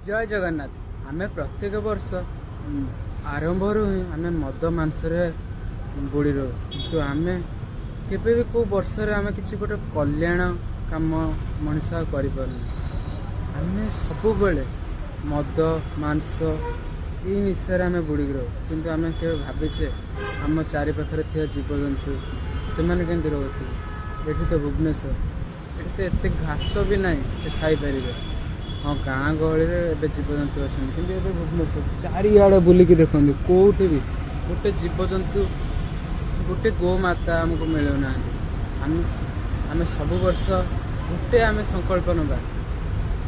जय जगन्नाथ। आमे प्रत्येक वर्ष आरंभ ही आम मद मांसरे बुड़ी रो किंतु आमे केबे भी को वर्ष आम किसी गोटे कल्याण काम मनीष कर सब मद मांस ये निशार आम बुड़ी रो किंतु आम के भावे आम चारि पाखे थी जीवजंतु से मैंने केमती रोथे ये तो भुवनेश्वर ये तो एत घास भी ना से खाईपर हाँ गाँ गहली में जीवजंतु अच्छा कि भुवनेश्वर चारिआडे बुलिकी देखते कौटे भी गोटे जीवजंतु गोटे गोमाता आमको मिलूना आम सब वर्ष गोटे आम संकल्प नवा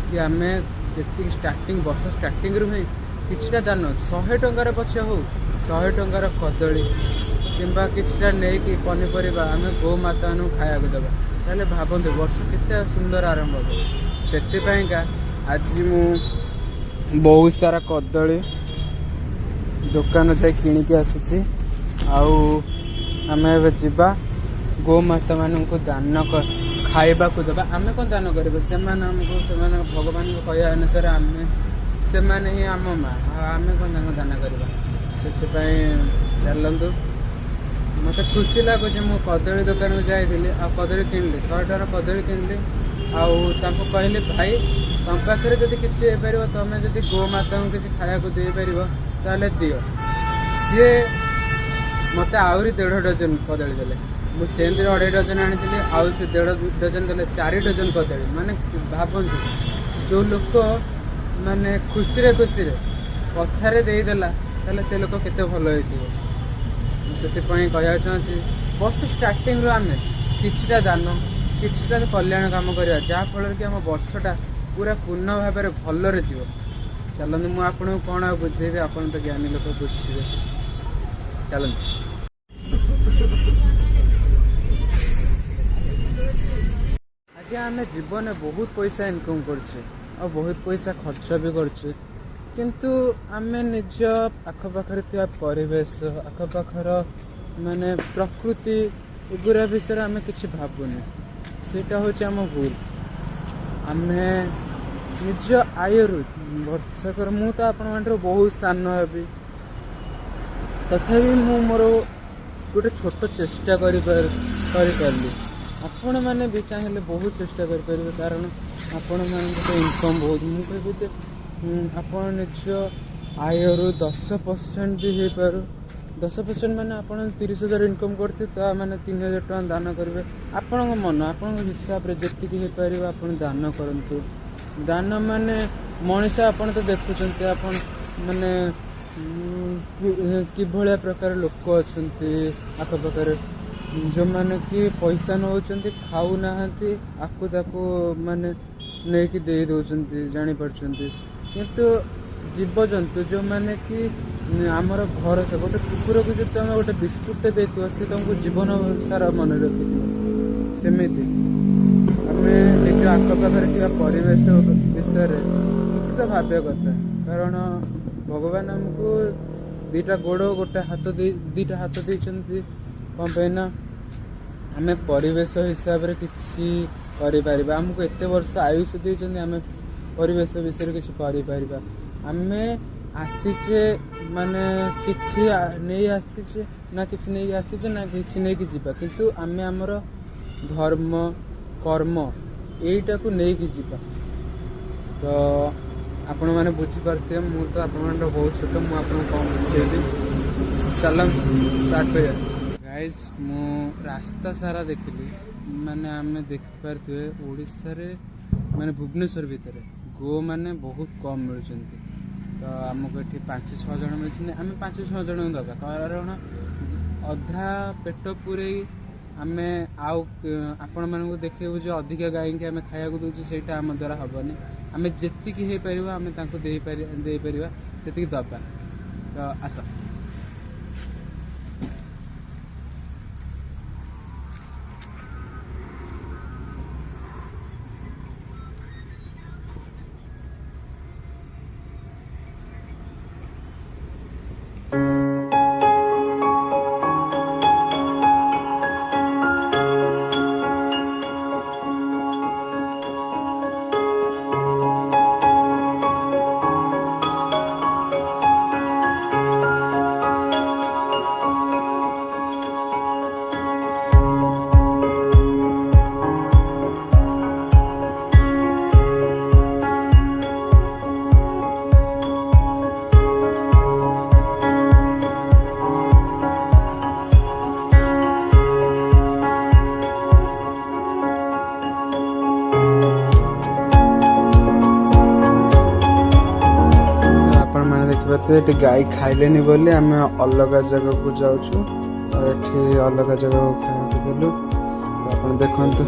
कि आम जी स्टार्टिंग वर्ष स्टार्टिंग रू ही किछटा दान 100 टंकार पछे हो 100 टंकार कदली किंबा किछटा नहीं पनीपरिया आम गोमाता खाया देवा ताले भावतु वर्ष केते सुंदर आरंभ हो से आज मु बहुत सारा कदली दुकान जाए किणिकी आसी आम एवा गोमाता मान को दान खाइबा को देवा आम कौन दान करें से भगवान को कहया अनुसार आम से ही आम माँ आम कौन दान करवा से चलतु मत खुशी लगुच मु कदली दुकान को जाइली आ कदली किणली 100 टकर कदली किणली आउ कहली भाई तुम पाखे जब किसी हो तुम जब गोमाता को किसी खाया दे पार ताले दियो सी मत आहरी 1.5 डजन कदली देले मुझे 2.5 डजन आनी आउ से 1.5 डजन देले 4 डजन कदली माने भावतु जो लोक माने खुशी कथार देदेला ताले से लोक केते भल हो से कहना चाहूँगी वर्ष स्टार्टिंग आम किछटा दान किछटा कल्याण काम करवा जहाँफल कि आम वर्षटा पूरा पूर्ण भाव में भलरे जीव चलते मुझे आपको कौन आ बुझेबी आपन तो ज्ञानी लोक बुझे चलते आज्ञा आम जीवन में बहुत पैसा इनकम करछे और बहुत पैसा खर्च भी करछे किंतु आम निज आखपाखर थी परिवेश आखपाखर माने प्रकृति एगुरा विषय आम कि भावुनि सेटा हूँ आम भूल आम निज आयु वर्षकर मु तो आपण बहुत सान हेबी तथापि मु मोर गोटे छोट चेष्टा करी आपण मैंने भी चाहिए बहुत चेष्टा करें कारण आपण मान इनकम बहुत मुझे आपण निज आयु 10% भी हो पार 10% माने आप 30,000 इनकम करते तो मैंने 3,000 टका दान करेंगे आपण मन आपण हिसाब से जी हो पार आप दान करूँ दान माने मनीषा आपण तो देखुं आपण माने कि भाया प्रकार लोक अच्छा आखपाखर जो मैंने कि पैसा नौ खाऊ ना आपको ताको माने नहीं कि दे दौरान जापर किंतु जीवजंतु जो मैंने कि आमर घर से गोटे कुकुर को जो तुम गोटे बिस्कुट दे सी तुमको जीवन सारा मन रखी सेमती आम निज आखपाखर थी परिवेश विषय किसी तो भाव्य कथा कारण भगवान आमको 2टा गोड़ गोटे हाथ दीटा हाथ देती कौन पैना आम परिवेश हिसाब से किसी कर आमको एत वर्ष आयुष देते आम परिवेश विषय किसी कर आम आसीचे माने किसी नहीं आसीचे ना किसी नहीं आसीचे ना किसी नहीं कि जीवा किंतु आम आमर धर्म कर्म यहीटा को नहीं कि जीवा तो आपण मैंने बुझीपारे मु तो आप बहुत छोट मुझे कौन बुझेबी चल स्टार्ट कर गाइस मु रास्ता सारा देखली माने आम देखिपारे ओडिशा रे माने भुवनेश्वर भितर गो माने बहुत कम मिलुं तो आमको ये 5-6 जन मिली आम 5-6 जन दबा कारण अधा पेट पूरे आम आउ आपण मानक देखो जो अधिक गाय की आम खाया दूसरे से आम द्वारा हेनी आम जी हो पार आम दे पार से दबा तो आस ଦେଖିପାରୁଥିବେ ଏଠି ଗାଈ ଖାଇଲେନି ବୋଲି ଆମେ ଅଲଗା ଜାଗାକୁ ଯାଉଛୁ। ଏଠି ଅଲଗା ଜାଗାକୁ ଖାଇବାକୁ ଦେଲୁ, ଆପଣ ଦେଖନ୍ତୁ।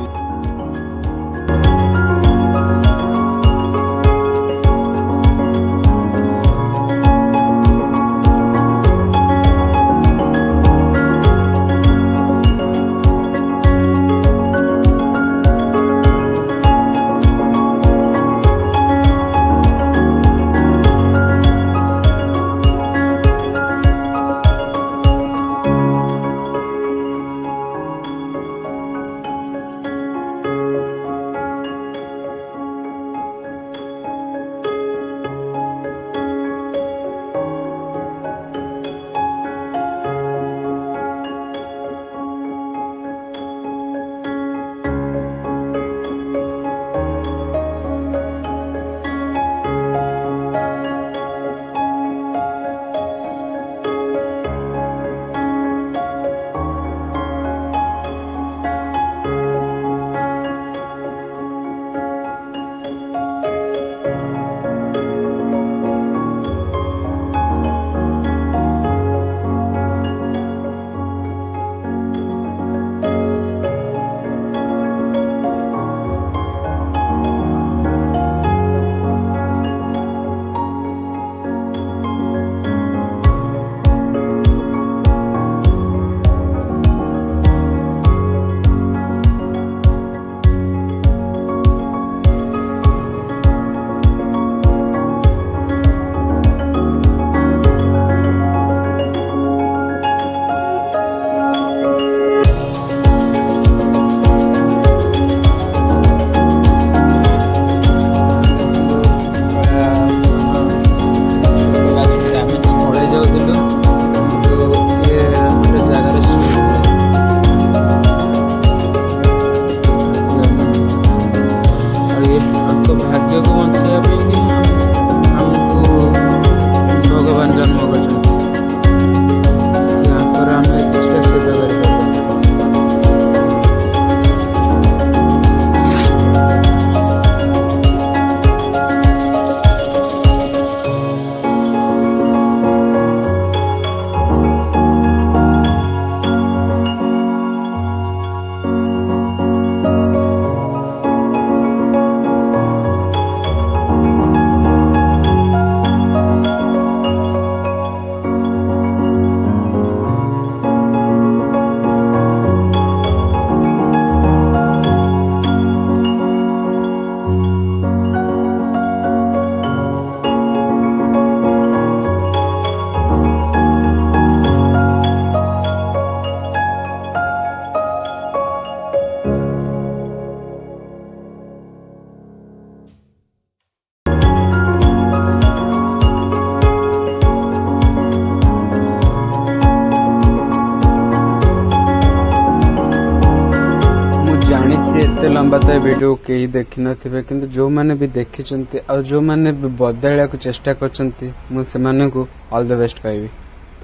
एते लंबा तो वीडियो कहीं देखी नथिबे, किंतु जो माने भी देखिचंती और जो माने भी बदलया को चेष्टा करचंती मु से माने को ऑल द बेस्ट कहबी।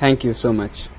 Thank you so much.